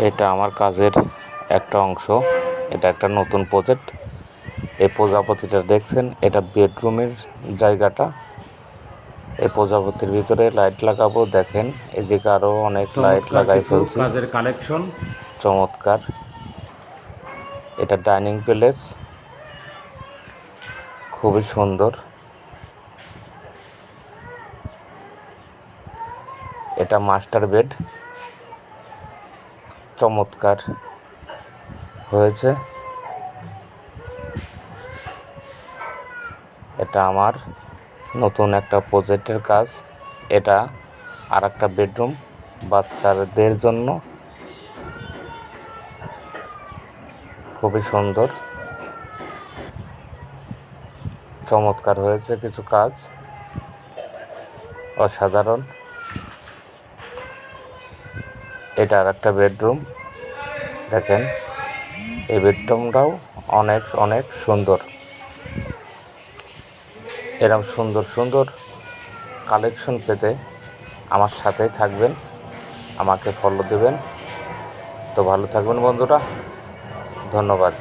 এটা আমার কাজের একটা অংশ। এটা একটা নতুন প্রজেক্ট। এই প্রজাপতিটা দেখছেন, এটা বেডরুমের জায়গাটা। এই প্রজাপতির ভিতরে লাইট লাগাবো। দেখেন এদিকে আরো অনেক লাইট লাগাই ফেলছি। কাজের কালেকশন চমৎকার। এটা ডাইনিং প্লেস, খুবই সুন্দর। এটা মাস্টার বেড, চমৎকার হয়েছে। এটা আমার নতুন একটা প্রজেক্টের কাজ। এটা আর একটা বেডরুম বাচ্চাদের জন্য, খুবই সুন্দর, চমৎকার হয়েছে কিছু কাজ, অসাধারণ। এটা আর একটা বেডরুম, দেখেন এই বেডরুমটাও অনেক অনেক সুন্দর। এরকম সুন্দর সুন্দর কালেকশন পেতে আমার সাথেই থাকবেন, আমাকে ফলো দেবেন। তো ভালো থাকবেন বন্ধুরা, ধন্যবাদ।